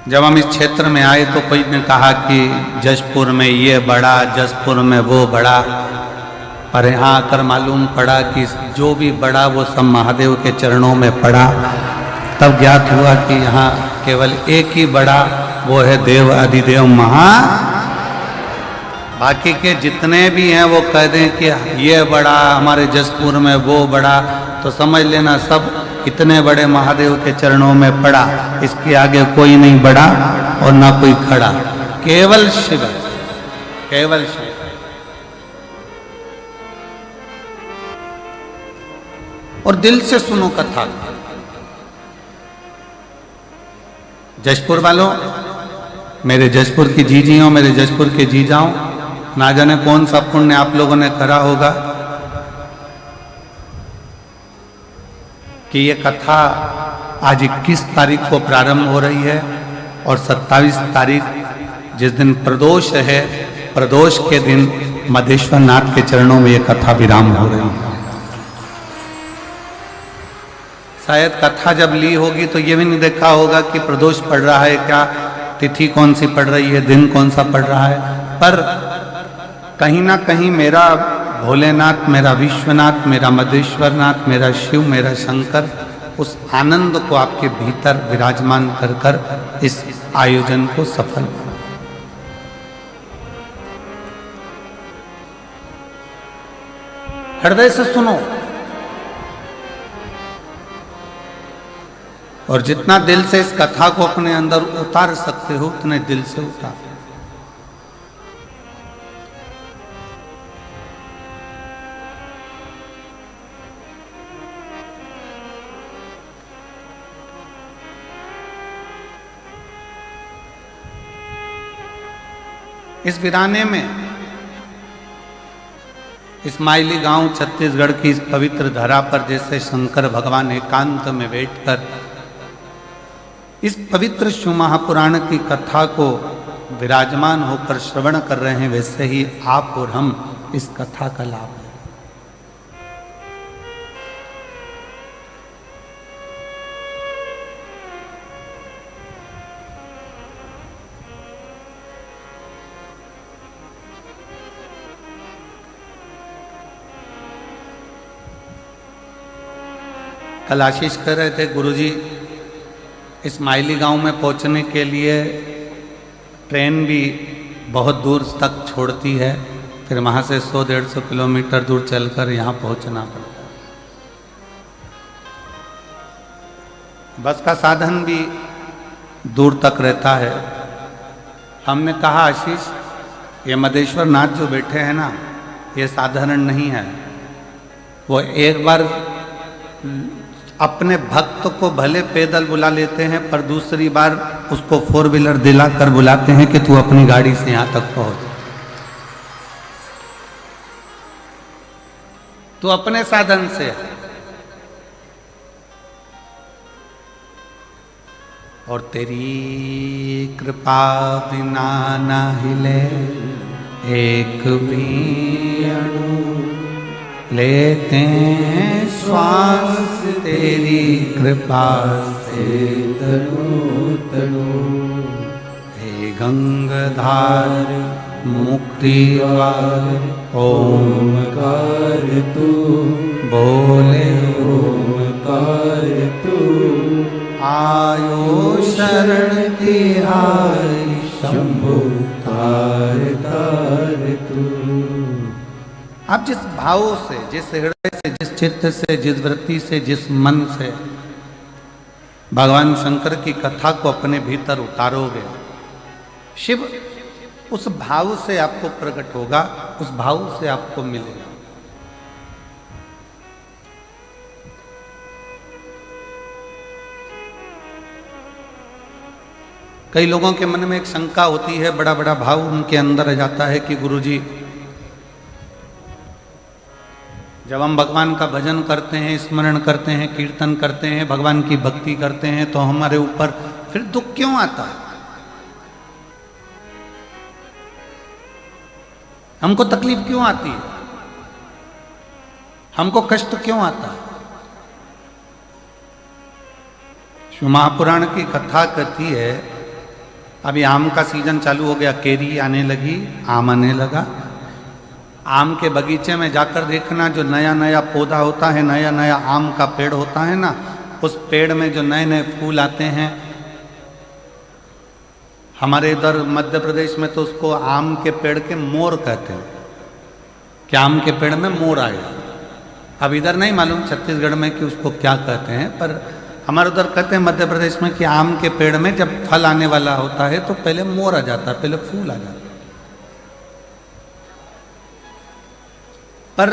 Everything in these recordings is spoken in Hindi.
जब हम इस क्षेत्र में आए तो कोई ने कहा कि जशपुर में ये बड़ा, जशपुर में वो बड़ा, पर यहाँ आकर मालूम पड़ा कि जो भी बड़ा वो सब महादेव के चरणों में पड़ा। तब ज्ञात हुआ कि यहाँ केवल एक ही बड़ा, वो है देव अधिदेव महा। बाकी के जितने भी हैं वो कह दें कि ये बड़ा, हमारे जशपुर में वो बड़ा, तो समझ लेना सब इतने बड़े महादेव के चरणों में पड़ा। इसके आगे कोई नहीं बड़ा और ना कोई खड़ा, केवल शिव, केवल शिव। और दिल से सुनो कथा। जशपुर वालों, मेरे जशपुर की जीजियों, मेरे जशपुर के जीजाओं, ना जाने कौन सा पुण्य आप लोगों ने करा होगा कि ये कथा आज 21 तारीख को प्रारंभ हो रही है और 27 तारीख जिस दिन प्रदोष है, प्रदोष के दिन मधेश्वर नाथ के चरणों में ये कथा विराम हो रही है। शायद कथा जब ली होगी तो ये भी नहीं देखा होगा कि प्रदोष पड़ रहा है क्या, तिथि कौन सी पड़ रही है, दिन कौन सा पड़ रहा है, पर कहीं ना कहीं मेरा भोलेनाथ, मेरा विश्वनाथ, मेरा मधेश्वरनाथ, मेरा शिव, मेरा शंकर उस आनंद को आपके भीतर विराजमान कर कर इस आयोजन को सफल बना। हृदय से सुनो और जितना दिल से इस कथा को अपने अंदर उतार सकते हो उतने दिल से उतार। इस वीराने में, इस माइली गांव छत्तीसगढ़ की इस पवित्र धरा पर जैसे शंकर भगवान एकांत में बैठकर इस पवित्र शिव महापुराण की कथा को विराजमान होकर श्रवण कर रहे हैं, वैसे ही आप और हम इस कथा का लाभ है। कल आशीष कर रहे थे गुरुजी, इस माइली गांव में पहुंचने के लिए ट्रेन भी बहुत दूर तक छोड़ती है, फिर वहां से 100-150 किलोमीटर दूर चलकर यहाँ पहुंचना पड़ता है। बस का साधन भी दूर तक रहता है। हमने कहा आशीष, ये मधेश्वर नाथ जो बैठे हैं ना, ये साधारण नहीं है। वो एक बार अपने भक्त को भले पैदल बुला लेते हैं, पर दूसरी बार उसको 4 व्हीलर दिलाकर बुलाते हैं कि तू अपनी गाड़ी से यहां तक पहुंच, तू अपने साधन से। और तेरी कृपा बिना ना हिले एक भी अणु, लेते हैं श्वास तेरी कृपा से तनु तनु। हे गंगाधार मुक्ति द्वार, ओमकार तू बोले, ओमकार तू आयो शरण तिहारी, शंभु तार तार तू। आप जिस भाव से, जिस हृदय से, जिस चित्त से, जिस वृत्ति से, जिस मन से भगवान शंकर की कथा को अपने भीतर उतारोगे, शिव उस भाव से आपको प्रकट होगा, उस भाव से आपको मिलेगा। कई लोगों के मन में एक शंका होती है, बड़ा बड़ा भाव उनके अंदर आ जाता है कि गुरुजी, जब हम भगवान का भजन करते हैं, स्मरण करते हैं, कीर्तन करते हैं, भगवान की भक्ति करते हैं, तो हमारे ऊपर फिर दुख क्यों आता है? हमको तकलीफ क्यों आती है? हमको कष्ट क्यों आता है? शिव महापुराण की कथा कहती है अभी आम का सीजन चालू हो गया, केरी आने लगी, आम आने लगा। आम के बगीचे में जाकर देखना, जो नया नया पौधा होता है, नया नया आम का पेड़ होता है ना, उस पेड़ में जो नए नए फूल आते हैं। हमारे इधर मध्य प्रदेश में तो उसको आम के पेड़ के मोर कहते हैं, कि आम के पेड़ में मोर आया। अब इधर नहीं मालूम छत्तीसगढ़ में कि उसको क्या कहते हैं, पर हमारे उधर कहते हैं मध्य प्रदेश में कि आम के पेड़ में जब फल आने वाला होता है तो पहले मोर आ जाता है, पहले फूल आ जाता है। पर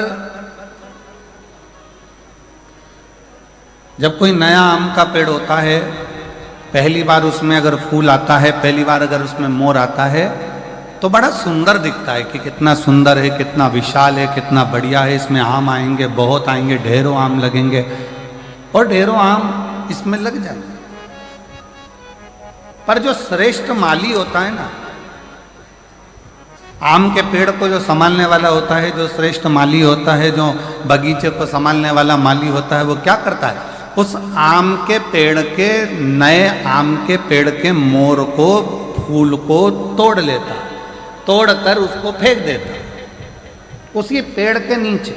जब कोई नया आम का पेड़ होता है, पहली बार उसमें अगर फूल आता है, पहली बार अगर उसमें मोर आता है, तो बड़ा सुंदर दिखता है कि कितना सुंदर है, कितना विशाल है, कितना बढ़िया है। इसमें आम आएंगे, बहुत आएंगे, ढेरों आम लगेंगे और ढेरों आम इसमें लग जाएंगे। पर जो श्रेष्ठ माली होता है ना, आम के पेड़ को जो संभालने वाला होता है, जो श्रेष्ठ माली होता है, जो बगीचे को संभालने वाला माली होता है, वो क्या करता है? उस आम के पेड़ के, नए आम के पेड़ के मोर को, फूल को तोड़ लेता, तोड़कर उसको फेंक देता उसी पेड़ के नीचे।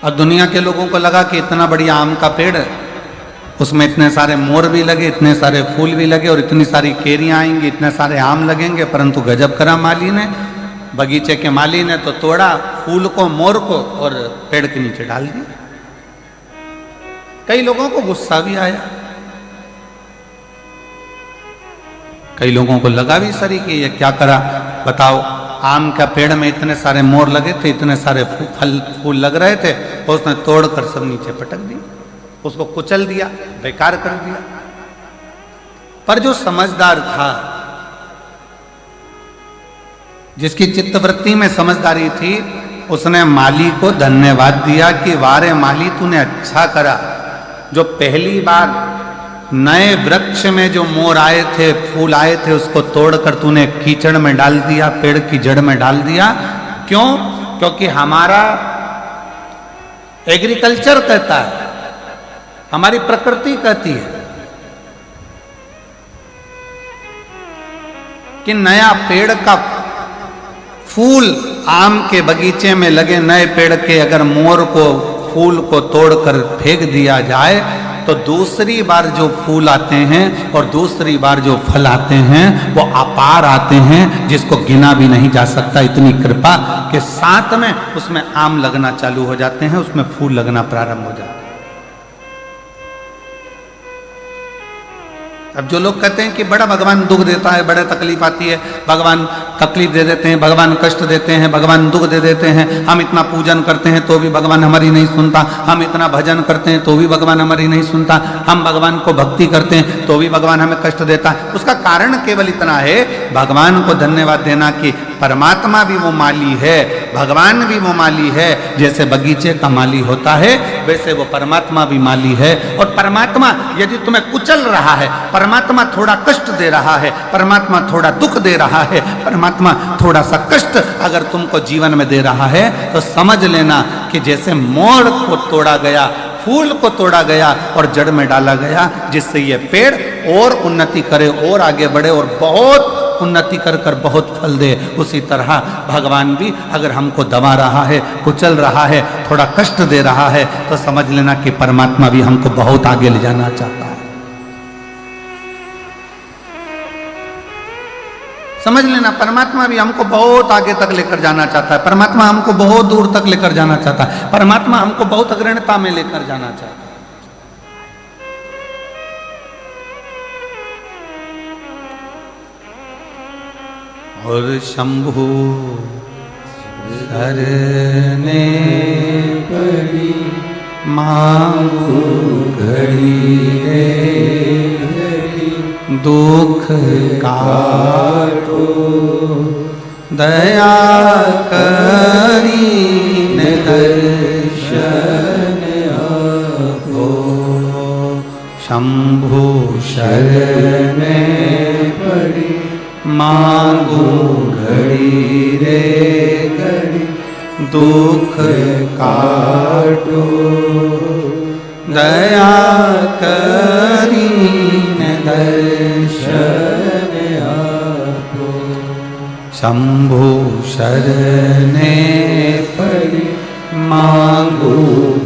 और दुनिया के लोगों को लगा कि इतना बढ़िया आम का पेड़ है, उसमें इतने सारे मोर भी लगे, इतने सारे फूल भी लगे और इतनी सारी केरियां आएंगी, इतने सारे आम लगेंगे। परंतु गजब करा माली ने, बगीचे के माली ने तो तोड़ा फूल को, मोर को और पेड़ के नीचे डाल दिया। कई लोगों को गुस्सा भी आया, कई लोगों को लगा भी सरी कि ये क्या करा, बताओ। आम का पेड़ में इतने सारे मोर लगे थे, इतने सारे फूल लग रहे थे, और उसने तोड़कर सब नीचे पटक दिया, उसको कुचल दिया, बेकार कर दिया। पर जो समझदार था, जिसकी चित्तवृत्ति में समझदारी थी, उसने माली को धन्यवाद दिया कि वारे माली तूने अच्छा करा, जो पहली बार नए वृक्ष में जो मोर आए थे, फूल आए थे, उसको तोड़कर तूने कीचड़ में डाल दिया, पेड़ की जड़ में डाल दिया। क्यों? क्योंकि हमारा एग्रीकल्चर कहता है, हमारी प्रकृति कहती है कि नया पेड़ का फूल, आम के बगीचे में लगे नए पेड़ के अगर मोर को, फूल को तोड़कर फेंक दिया जाए तो दूसरी बार जो फूल आते हैं और दूसरी बार जो फल आते हैं वो अपार आते हैं, जिसको गिना भी नहीं जा सकता। इतनी कृपा के साथ में उसमें आम लगना चालू हो जाते हैं, उसमें फूल लगना प्रारंभ हो जाते हैं। अब जो लोग कहते हैं कि बड़ा भगवान दुख देता है, बड़ा तकलीफ आती है, भगवान तकलीफ दे देते हैं, भगवान कष्ट देते हैं, भगवान दुख दे देते हैं, हम इतना पूजन करते हैं तो भी भगवान हमारी नहीं सुनता, हम इतना भजन करते हैं तो भी भगवान हमारी नहीं सुनता, हम भगवान को भक्ति करते हैं तो भी भगवान हमें कष्ट देता है। उसका कारण केवल इतना है, भगवान को धन्यवाद देना कि परमात्मा भी वो माली है, भगवान भी वो माली है। जैसे बगीचे का माली होता है, वैसे वो परमात्मा भी माली है। और परमात्मा यदि तुम्हें कुचल रहा है, परमात्मा थोड़ा कष्ट दे रहा है, परमात्मा थोड़ा दुख दे रहा है, परमात्मा थोड़ा सा कष्ट अगर तुमको जीवन में दे रहा है, तो समझ लेना कि जैसे मोर को तोड़ा गया, फूल को तोड़ा गया और जड़ में डाला गया, जिससे ये पेड़ और उन्नति करे, और आगे बढ़े और बहुत उन्नति कर कर बहुत फल दे, उसी तरह भगवान भी अगर हमको दबा रहा है, कुचल रहा है, थोड़ा कष्ट दे रहा है, तो समझ लेना कि परमात्मा भी हमको बहुत आगे ले जाना चाहता है। समझ लेना, परमात्मा भी हमको बहुत आगे तक लेकर जाना चाहता है, परमात्मा हमको बहुत दूर तक लेकर जाना चाहता है, परमात्मा हमको बहुत अग्रणता में लेकर जाना चाहता है। और शंभु शरणे पड़ी मांगू घड़ी रे घड़ी, दुख काटो दया करी दर्शन आपो। शंभु शरणे पड़ी मांगू घड़ी रे घड़ी, दुख काटो, दया करीने दर्शन आपो। शंभु शरणे पड़ी मांगो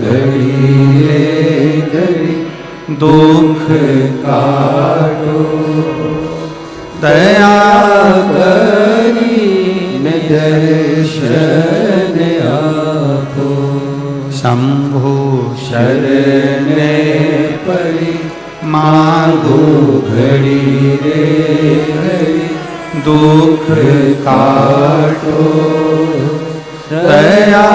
घड़ी रे घड़ी, दुख काटो, दया करीने दर्शन आपो। शंभु शरणे पड़ी मांगो घड़ी रे घड़ी, दुख काटो, दया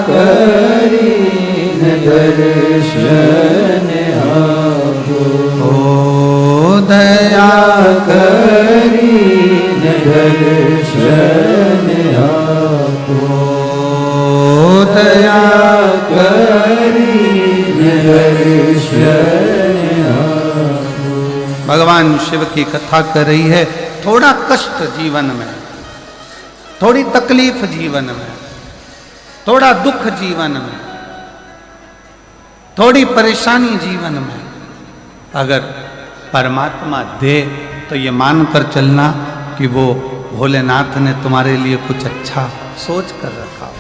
करीने दर्शन आपो। ओ दया करीने दर्शन आपो, दया करीने दर्शन आपो। भगवान शिव की कथा कर रही है। थोड़ा कष्ट जीवन में, थोड़ी तकलीफ जीवन में, थोड़ा दुख जीवन में, थोड़ी परेशानी जीवन में अगर परमात्मा दे तो ये मानकर चलना कि वो भोलेनाथ ने तुम्हारे लिए कुछ अच्छा सोच कर रखा हो,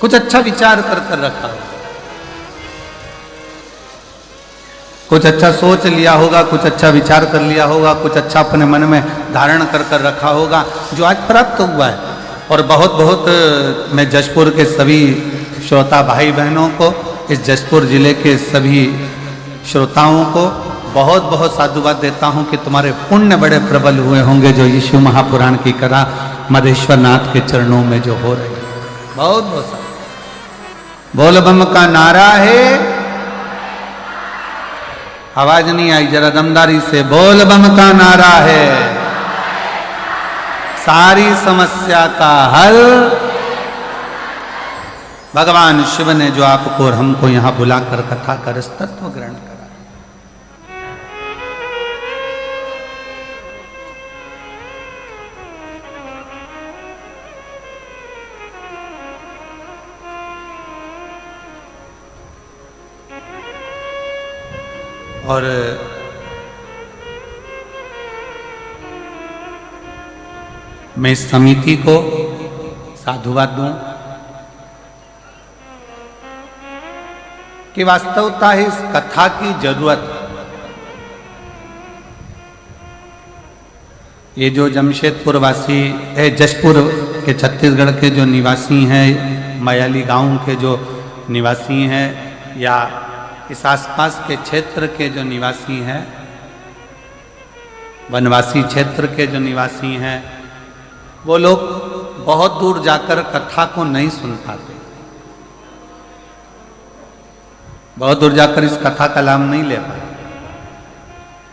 कुछ अच्छा विचार कर रखा हो, कुछ अच्छा सोच लिया होगा, कुछ अच्छा विचार कर लिया होगा, कुछ अच्छा अपने मन में धारण कर रखा होगा, जो आज प्राप्त हुआ है। और बहुत बहुत मैं जशपुर के सभी श्रोता भाई बहनों को, इस जशपुर जिले के सभी श्रोताओं को बहुत बहुत साधुवाद देता हूं कि तुम्हारे पुण्य बड़े प्रबल हुए होंगे, जो यीशु महापुराण की कथा मधेश्वर नाथ के चरणों में जो हो रही है। बहुत बहुत बोल बम का नारा है। आवाज नहीं आई, जरा दमदारी से बोल बम का नारा है। सारी समस्या का हल भगवान शिव ने जो आपको और हमको यहां बुलाकर कथा कर इस तत्व ग्रहण करा। और मैं इस समिति को साधुवाद दूं कि वास्तवता है इस कथा की जरूरत। ये जो जमशेदपुर वासी है, जशपुर के छत्तीसगढ़ के जो निवासी हैं, मयाली गांव के जो निवासी हैं, या इस आसपास के क्षेत्र के जो निवासी हैं, वनवासी क्षेत्र के जो निवासी हैं, वो लोग बहुत दूर जाकर कथा को नहीं सुन पाते, बहुत दूर जाकर इस कथा का लाभ नहीं ले पाते।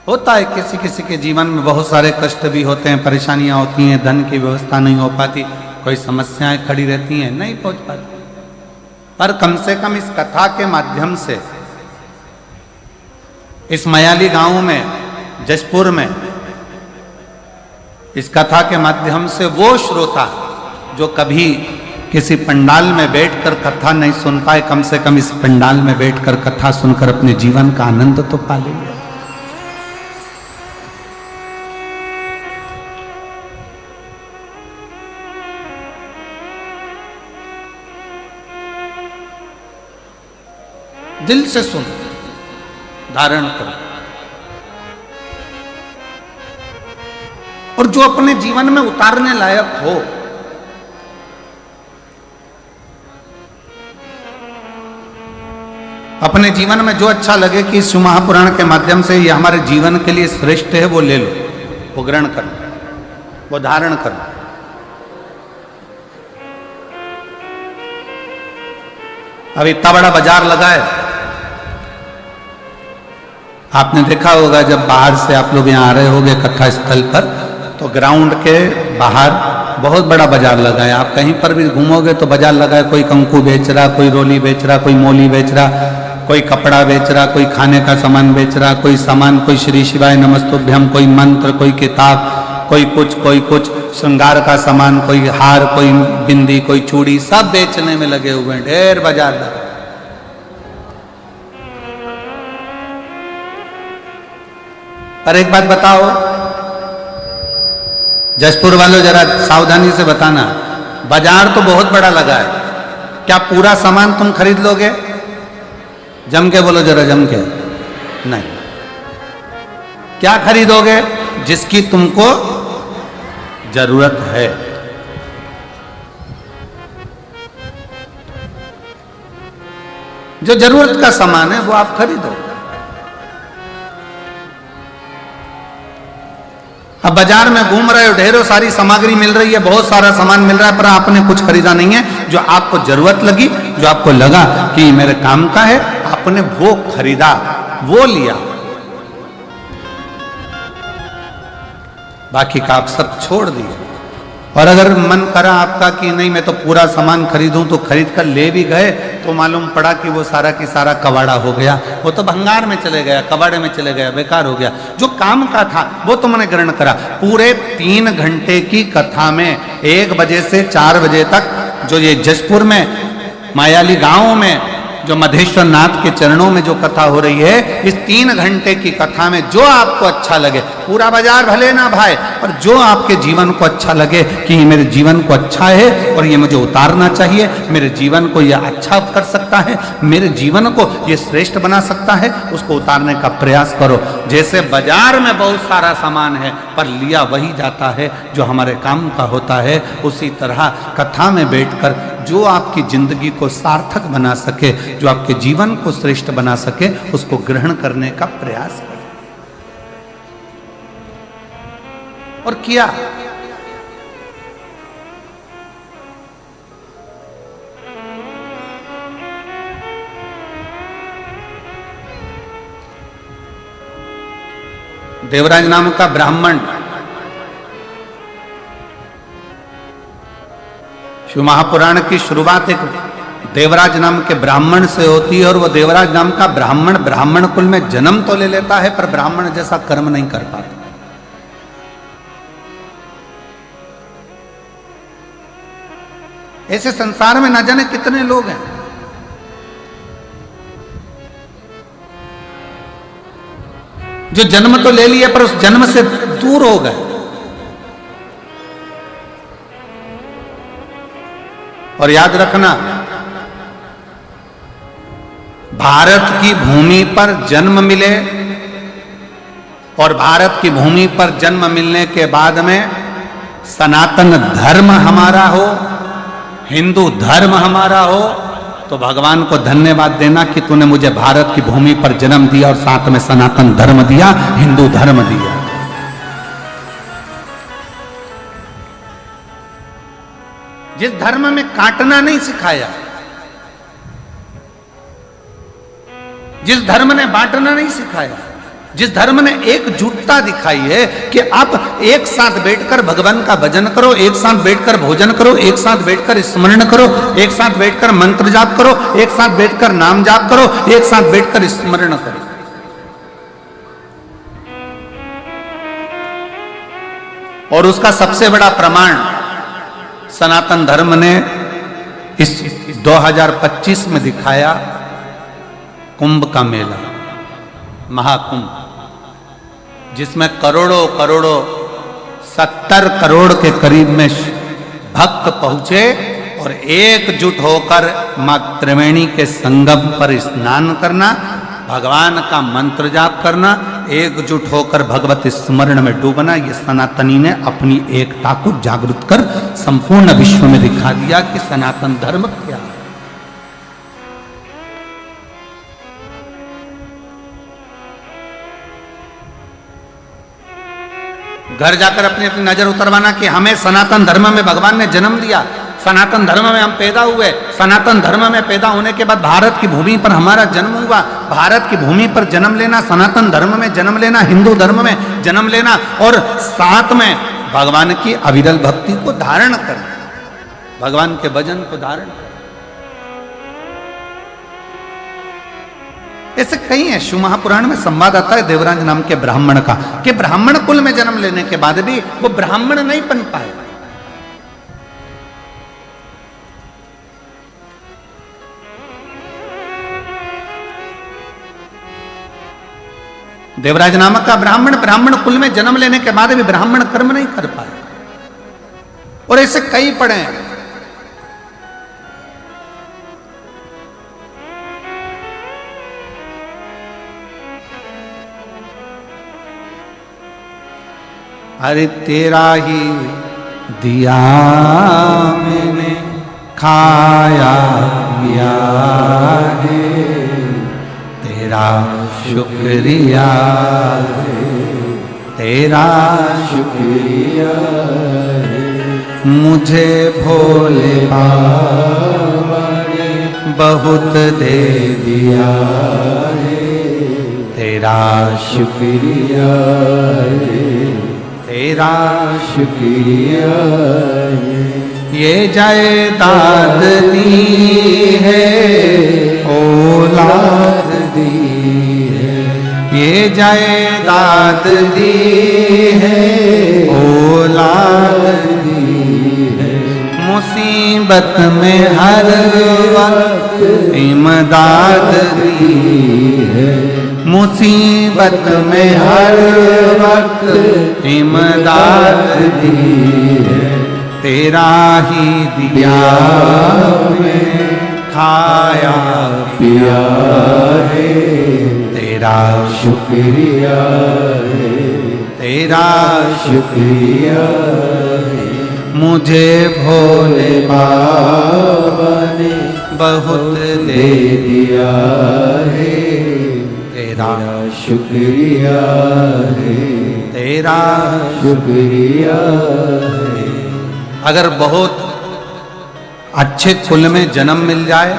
होता है किसी किसी के जीवन में बहुत सारे कष्ट भी होते हैं, परेशानियां होती हैं, धन की व्यवस्था नहीं हो पाती, कोई समस्याएं खड़ी रहती हैं, नहीं पहुंच पाती। पर कम से कम इस कथा के माध्यम से इस मयाली गांव में, जशपुर में, इस कथा के माध्यम से वो श्रोता जो कभी किसी पंडाल में बैठकर कथा नहीं सुन पाए, कम से कम इस पंडाल में बैठकर कथा सुनकर अपने जीवन का आनंद तो पा लेंगे। दिल से सुन, धारण करो, और जो अपने जीवन में उतारने लायक हो, अपने जीवन में जो अच्छा लगे कि शिव महापुराण के माध्यम से ये हमारे जीवन के लिए श्रेष्ठ है, वो ले लो, वो ग्रहण करो, वो धारण करो। अब इतना बड़ा बाजार लगा है, आपने देखा होगा जब बाहर से आप लोग यहाँ आ रहे होंगे कथा स्थल पर, तो ग्राउंड के बाहर बहुत बड़ा बाजार लगा है। आप कहीं पर भी घूमोगे तो बाजार लगा है, कोई कंकु बेच रहा, कोई रोली बेच रहा, कोई मोली बेच रहा, कोई कपड़ा बेच रहा, कोई खाने का सामान बेच रहा, कोई सामान, कोई श्री शिवाय नमस्तुभ्यम, कोई मंत्र, कोई किताब, कोई कुछ श्रृंगार का सामान, कोई हार, कोई बिंदी, कोई चूड़ी, सब बेचने में लगे हुए हैं, ढेर बाजार लगा। पर एक बात बताओ, जसपुर वालों जरा सावधानी से बताना, बाजार तो बहुत बड़ा लगा है, क्या पूरा सामान तुम खरीद लोगे? जम के बोलो जरा, जम के। नहीं। क्या खरीदोगे? जिसकी तुमको जरूरत है। जो जरूरत का सामान है वो आप खरीदो। अब बाजार में घूम रहे हो, ढेरों सारी सामग्री मिल रही है, बहुत सारा सामान मिल रहा है, पर आपने कुछ खरीदा नहीं है। जो आपको जरूरत लगी, जो आपको लगा कि मेरे काम का है, आपने वो खरीदा, वो लिया, बाकी का आप सब छोड़ दिए। और अगर मन करा आपका कि नहीं मैं तो पूरा सामान खरीदूं, तो खरीद कर ले भी गए तो मालूम पड़ा कि वो सारा की सारा कबाड़ा हो गया, वो तो भंगार में चले गया, कबाड़े में चले गया, बेकार हो गया। जो काम का था वो तुमने ग्रहण करा। पूरे 3 घंटे की कथा में 1 बजे से 4 बजे तक जो ये जसपुर में मायाली गांव में जो मधेश्वर नाथ के चरणों में जो कथा हो रही है, इस 3 घंटे की कथा में जो आपको अच्छा लगे, पूरा बाजार भले ना भाई, पर जो आपके जीवन को अच्छा लगे कि मेरे जीवन को अच्छा है और ये मुझे उतारना चाहिए, मेरे जीवन को ये अच्छा कर सकता है, मेरे जीवन को ये श्रेष्ठ बना सकता है, उसको उतारने का प्रयास करो। जैसे बाजार में बहुत सारा सामान है पर लिया वही जाता है जो हमारे काम का होता है, उसी तरह कथा में बैठकर जो आपकी जिंदगी को सार्थक बना सके, जो आपके जीवन को श्रेष्ठ बना सके, उसको ग्रहण करने का प्रयास करें। और किया। देवराज नाम का ब्राह्मण, शिव महापुराण की शुरुआत एक देवराज नाम के ब्राह्मण से होती है, और वो देवराज नाम का ब्राह्मण कुल में जन्म तो ले लेता है पर ब्राह्मण जैसा कर्म नहीं कर पाता। ऐसे संसार में न जाने कितने लोग हैं। जो जन्म तो ले लिए पर उस जन्म से दूर हो गए। और याद रखना, भारत की भूमि पर जन्म मिले और भारत की भूमि पर जन्म मिलने के बाद में सनातन धर्म हमारा हो, हिंदू धर्म हमारा हो, तो भगवान को धन्यवाद देना कि तूने मुझे भारत की भूमि पर जन्म दिया और साथ में सनातन धर्म दिया, हिंदू धर्म दिया। जिस धर्म में काटना नहीं सिखाया, जिस धर्म ने बांटना नहीं सिखाया, जिस धर्म ने एकजुटता दिखाई है कि आप एक साथ बैठकर भगवान का भजन करो, एक साथ बैठकर भोजन करो, एक साथ बैठकर स्मरण करो, एक साथ बैठकर मंत्र जाप करो, एक साथ बैठकर नाम जाप करो, एक साथ बैठकर स्मरण करो। और उसका सबसे बड़ा प्रमाण सनातन धर्म ने इस 2025 में दिखाया, कुंभ का मेला, महाकुंभ, जिसमें करोड़ों 70 करोड़ के करीब में भक्त पहुंचे और एकजुट होकर मां त्रिवेणी के संगम पर स्नान करना, भगवान का मंत्र जाप करना, एकजुट होकर भगवत स्मरण में डूबना। ये सनातनी ने अपनी एकता को जागृत कर संपूर्ण विश्व में दिखा दिया कि सनातन धर्म क्या है। घर जाकर अपनी अपनी नजर उतरवाना कि हमें सनातन धर्म में भगवान ने जन्म दिया, सनातन धर्म में हम पैदा हुए, सनातन धर्म में पैदा होने के बाद भारत की भूमि पर हमारा जन्म हुआ। भारत की भूमि पर जन्म लेना, सनातन धर्म में जन्म लेना, हिंदू धर्म में जन्म लेना और साथ में भगवान की अविरल भक्ति को धारण करना, भगवान के भजन को धारण करना। ऐसे कई है। शिव महापुराण में संवाद आता है देवराज नाम के ब्राह्मण का, कि ब्राह्मण कुल में जन्म लेने के बाद भी वो ब्राह्मण नहीं बन पाए। देवराज नामक का ब्राह्मण कुल में जन्म लेने के बाद भी ब्राह्मण कर्म नहीं कर पाए। और ऐसे कई पढ़े हैं। अरे तेरा ही दिया मैंने खाया पिया है, तेरा शुक्रिया है, तेरा शुक्रिया है। मुझे भोले बाबा ने बहुत दे दिया है, तेरा शुक्रिया है, तेरा शुक्रिया है। ये जायदाद दी है, औलाद दी है, ये जायदाद दी है, औलाद दी है। मुसीबत में हर वक्त इमदाद दी है, मुसीबत में हर वक्त इमदाद दी है। तेरा ही दिया मैं खाया पिया है, तेरा शुक्रिया है, तेरा शुक्रिया है। मुझे भोले बाबा ने बहुत दे दिया है, तेरा शुक्रिया है, तेरा शुक्रिया है। अगर बहुत अच्छे कुल में जन्म मिल जाए,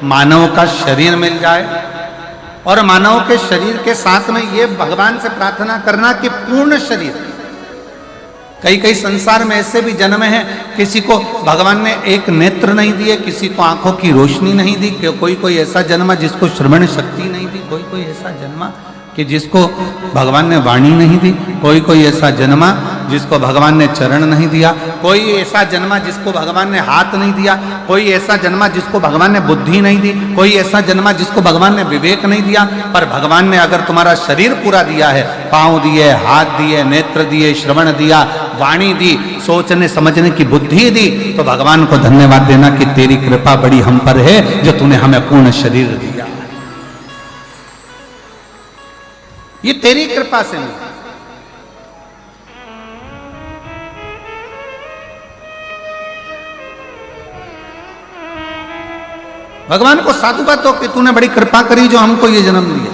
मानव का शरीर मिल जाए, और मानव के शरीर के साथ में ये भगवान से प्रार्थना करना कि पूर्ण शरीर। कई कई संसार में ऐसे भी जन्म हैं, किसी को भगवान ने एक नेत्र नहीं दिए, किसी को आंखों की रोशनी नहीं दी, कोई कोई ऐसा जन्मा जिसको श्रवण शक्ति नहीं दी, कोई कोई ऐसा जन्मा कि जिसको भगवान ने वाणी नहीं दी, कोई कोई ऐसा जन्मा जिसको भगवान ने चरण नहीं दिया, कोई ऐसा जन्मा जिसको भगवान ने हाथ नहीं दिया, कोई ऐसा जन्मा जिसको भगवान ने बुद्धि नहीं दी, कोई ऐसा जन्मा जिसको भगवान ने विवेक नहीं दिया। पर भगवान ने अगर तुम्हारा शरीर पूरा दिया है, पांव दिए, हाथ दिए, नेत्र दिए, श्रवण दिया, वाणी दी, सोचने समझने की बुद्धि दी, तो भगवान को धन्यवाद देना कि तेरी कृपा बड़ी हम पर है जो तूने हमें पूर्ण शरीर दिया। ये तेरी कृपा से मिला। भगवान को साधुवाद हो कि तूने बड़ी कृपा करी जो हमको ये जन्म दिया।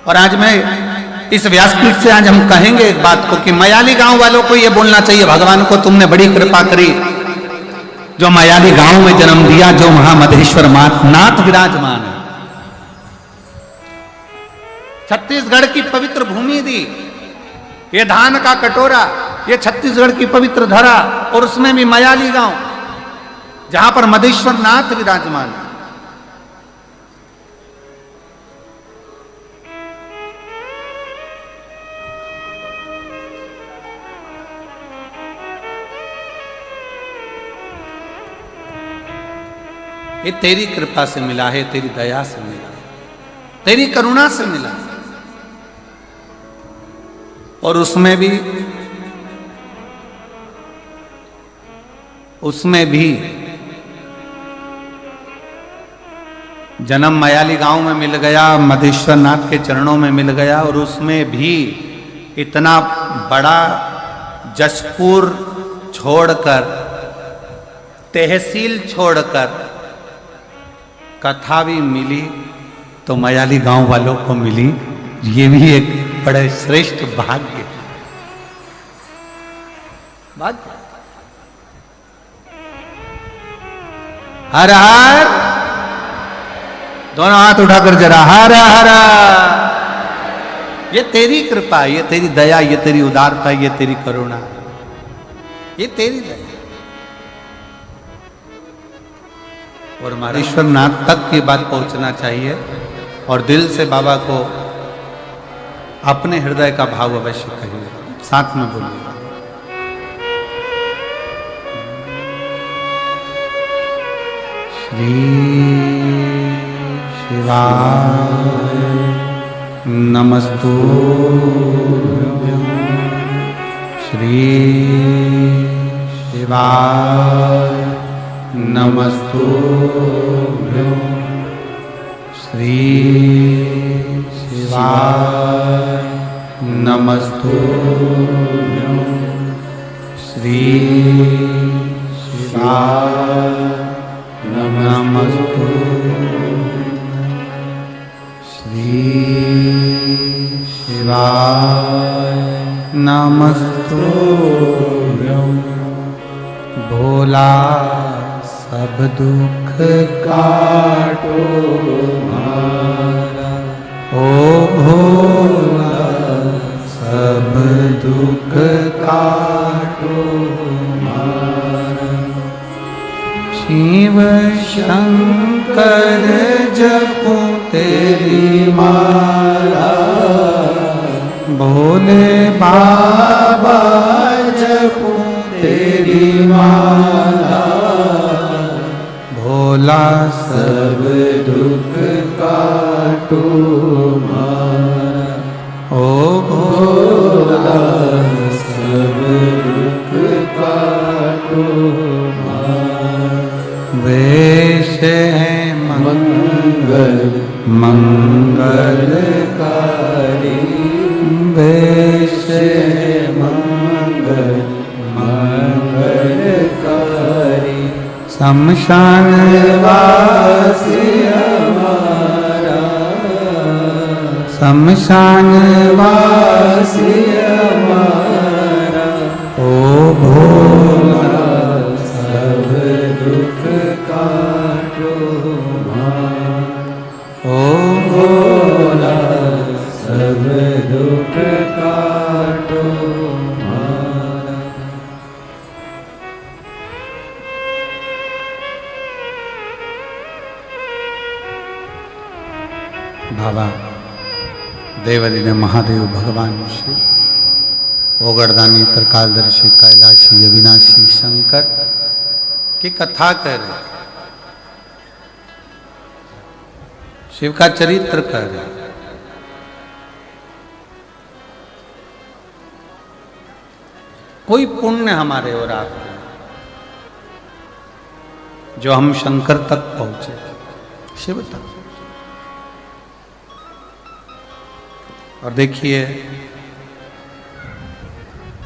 और आज मैं इस व्यासपीठ से आज हम कहेंगे एक बात को कि मयाली गांव वालों को ये बोलना चाहिए, भगवान को तुमने बड़ी कृपा करी जो मयाली गांव में जन्म दिया, जो महामधेश्वर नाथ विराजमान है। छत्तीसगढ़ की पवित्र भूमि दी, ये धान का कटोरा, ये छत्तीसगढ़ की पवित्र धरा, और उसमें भी मयाली गांव जहां पर मधेश्वर नाथ विराजमान है। ये तेरी कृपा से मिला है, तेरी दया से मिला है, तेरी करुणा से मिला है। और उसमें भी जन्म मयाली गांव में मिल गया, मधेश्वर नाथ के चरणों में मिल गया, और उसमें भी इतना बड़ा जशपुर छोड़कर, तहसील छोड़कर कथा भी मिली तो मयाली गांव वालों को मिली। ये भी एक बड़ा श्रेष्ठ भाग्य। हर हर, दोनों हाथ उठाकर जरा हर हर। ये तेरी कृपा, ये तेरी दया, ये तेरी उदारता, ये तेरी करुणा, ये तेरी दया। और हमारे ईश्वरनाथ तक की बात पहुंचना चाहिए और दिल से बाबा को अपने हृदय का भाव अवश्य कहिए, साथ में बोलिए। श्री शिवाय नमस्तुभ्यं, श्री शिवाय नमस्तुभ्यं, श्री शिवाय नमस्तुभ्यं, श्री शिवाय नमस्तुभ्यं, श्री शिवाय नमस्तुभ्यं। भोला सब दुख काटो हमारा, ओ भोला सब दुख काटो हमारा। शिव शंकर जपो तेरी माला, भोले बाबा जपो तेरी माला। भोला सब दुख काटो हमारा, ओ भोला सब दुख काटो हमारा। वेश है मंगल मंगलकारी, वेश है मंगल मंगलकारी। शमशान वासी हमारा, शमशान वासी हमारा। ओ भोला सब दुख काटो हमारा, ओ भोला सब दुख काटो हमारा। बाबा देवदिने महादेव भगवान शिव, ओगरदानी त्रिकालदर्शी कैलाशी अविनाशी शंकर की कथा कह रहे, शिव का चरित्र कह रहे। कोई पुण्य हमारे और आपके जो हम शंकर तक पहुंचे, शिव तक। और देखिए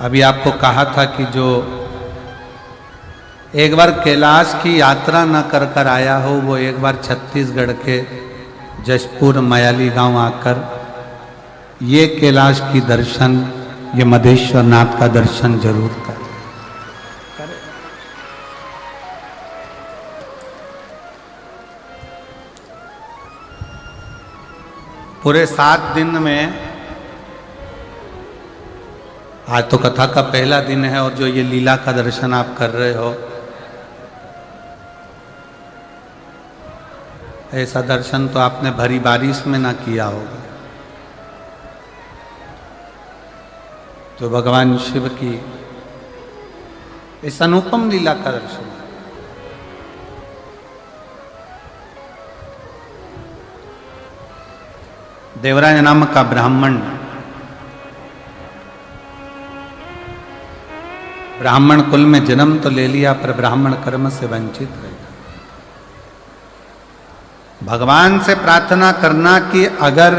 अभी आपको कहा था कि जो एक बार कैलाश की यात्रा न कर कर आया हो, वो एक बार छत्तीसगढ़ के जशपुर मयाली गांव आकर ये कैलाश की दर्शन, ये मधेश्वर नाथ का दर्शन जरूर करें। पूरे 7 दिन में, आज तो कथा का पहला दिन है और जो ये लीला का दर्शन आप कर रहे हो, ऐसा दर्शन तो आपने भरी बारिश में ना किया होगा। तो भगवान शिव की इस अनुपम लीला का दर्शन, देवराज नाम का ब्राह्मण, ब्राह्मण कुल में जन्म तो ले लिया पर ब्राह्मण कर्म से वंचित रह गया। भगवान से प्रार्थना करना कि अगर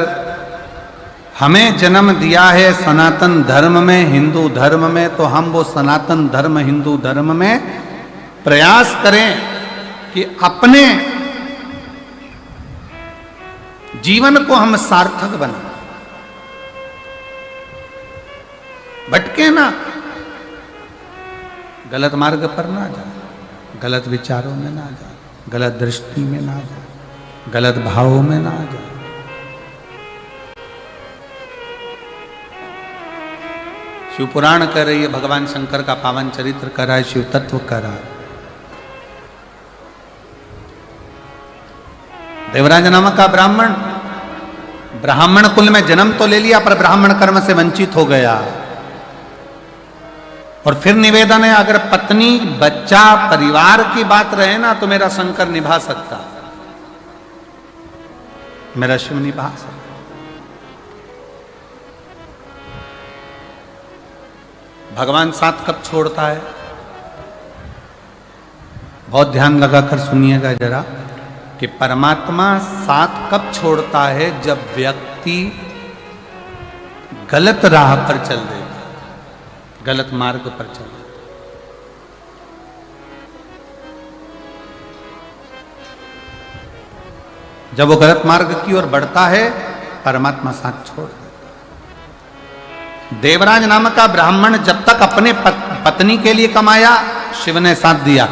हमें जन्म दिया है सनातन धर्म में, हिंदू धर्म में, तो हम वो सनातन धर्म हिंदू धर्म में प्रयास करें कि अपने जीवन को हम सार्थक बना, भटके ना, गलत मार्ग पर ना जाए, गलत विचारों में ना जाए, गलत दृष्टि में ना जाए, गलत भावों में ना जाए। शिव पुराण कर रही है, भगवान शंकर का पावन चरित्र कर रहा है, शिव तत्व कर रहा है। देवराज नामक का ब्राह्मण कुल में जन्म तो ले लिया, पर ब्राह्मण कर्म से वंचित हो गया। और फिर निवेदन है, अगर पत्नी बच्चा परिवार की बात रहे ना तो मेरा शंकर निभा सकता, मेरा शिव निभा सकता। भगवान साथ कब छोड़ता है? बहुत ध्यान लगाकर सुनिएगा जरा, कि परमात्मा साथ कब छोड़ता है? जब व्यक्ति गलत राह पर चल देगा, गलत मार्ग पर चल देगा। जब वो गलत मार्ग की ओर बढ़ता है, परमात्मा साथ छोड़ देता। देवराज नामक का ब्राह्मण जब तक अपने पत्नी के लिए कमाया, शिव ने साथ दिया।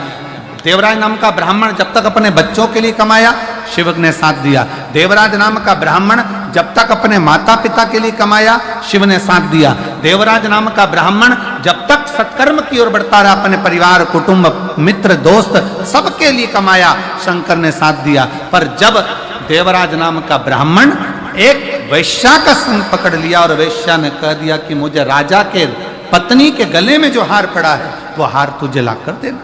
देवराज नाम का ब्राह्मण जब तक अपने बच्चों के लिए कमाया, शिव ने साथ दिया। देवराज नाम का ब्राह्मण जब तक अपने माता पिता के लिए कमाया, शिव ने साथ दिया। देवराज नाम का ब्राह्मण जब तक सत्कर्म की ओर बढ़ता रहा, अपने परिवार, कुटुंब, मित्र, दोस्त सबके लिए कमाया, शंकर ने साथ दिया। पर जब देवराज नाम का ब्राह्मण एक वैश्या का संग पकड़ लिया और वैश्या ने कह दिया कि मुझे राजा के पत्नी के गले में जो हार पड़ा है, वो हार तुझे ला कर देना।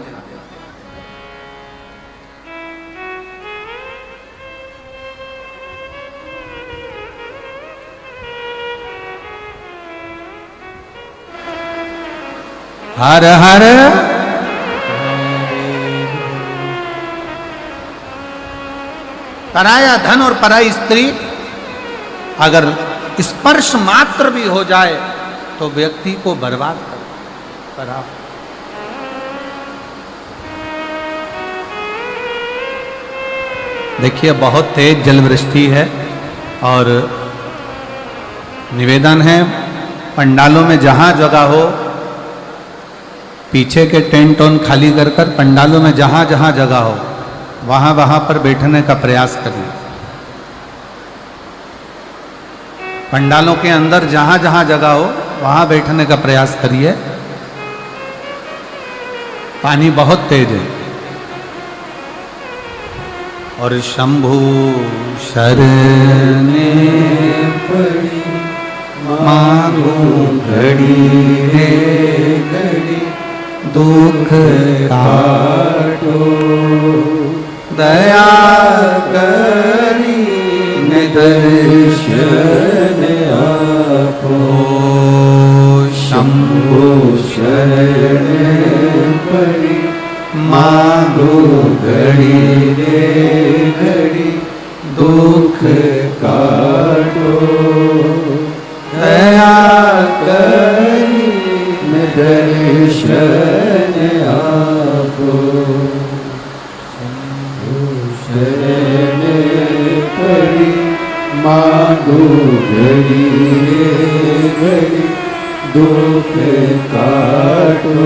हर हर पराया धन और पराई स्त्री अगर स्पर्श मात्र भी हो जाए तो व्यक्ति को बर्बाद कर। देखिए, बहुत तेज जलवृष्टि है और निवेदन है, पंडालों में जहां जगह हो, पीछे के टेंट ऑन खाली कर पंडालों में जहां जहां जगह हो वहां पर बैठने का प्रयास करिए। पंडालों के अंदर जहां जहां जगह हो वहां बैठने का प्रयास करिए। पानी बहुत तेज है। और शंभु शरणे पड़ी मांगो घड़ी रे घड़ी, दुख काटो दया करी दर्शन आपो। शंभु शरण पड़ी मांगो घड़ी रे घड़ी, दुख काटो दया करी दर्शन आपो। शरण पड़ी मांगो घड़ी रे घड़ी, दुख काटो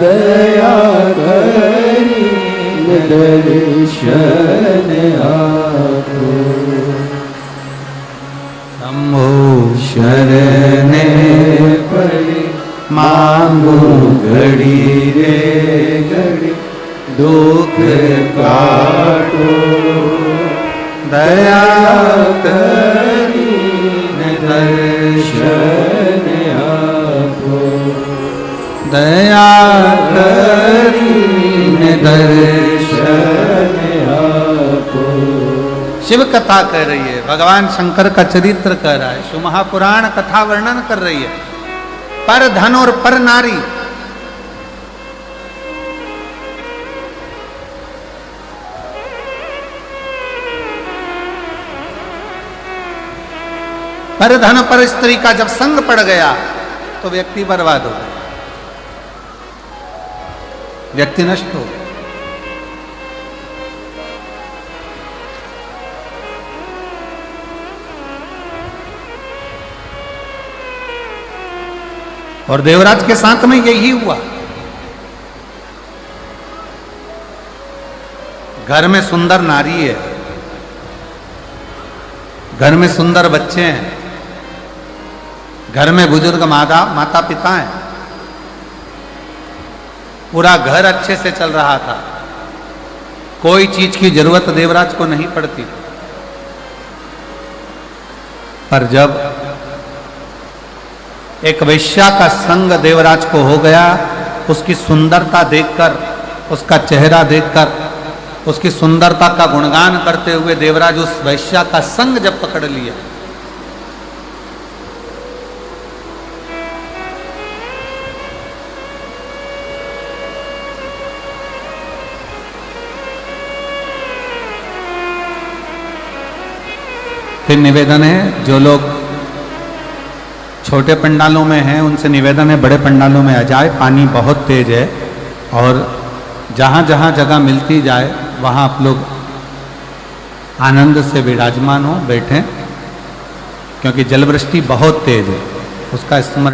दया करी दर्शन आपो। शंभु शरण पड़ी मांगो घड़ी रे घड़ी, दुख काटो दया करी दर्शन आपो। दया करी दर्शन आपो। शिव कथा कह रही है, भगवान शंकर का चरित्र कह रहा है, शिव महापुराण कथा वर्णन कर रही है। पर धन और पर नारी, पर धन पर स्त्री का जब संग पड़ गया तो व्यक्ति बर्बाद हो गया, व्यक्ति नष्ट हो गया। और देवराज के साथ में यही हुआ। घर में सुंदर नारी है, घर में सुंदर बच्चे हैं, घर में बुजुर्ग माता पिता हैं, पूरा घर अच्छे से चल रहा था, कोई चीज की जरूरत देवराज को नहीं पड़ती। पर जब एक वैश्या का संग देवराज को हो गया, उसकी सुंदरता देखकर, उसका चेहरा देखकर, उसकी सुंदरता का गुणगान करते हुए देवराज उस वैश्या का संग जब पकड़ लिया, फिर निवेदन है, जो लोग छोटे पंडालों में हैं उनसे निवेदन है बड़े पंडालों में आ जाए। पानी बहुत तेज है और जहाँ जहाँ जगह मिलती जाए वहाँ आप लोग आनंद से विराजमान हो, बैठें, क्योंकि जलवृष्टि बहुत तेज है, उसका स्मरण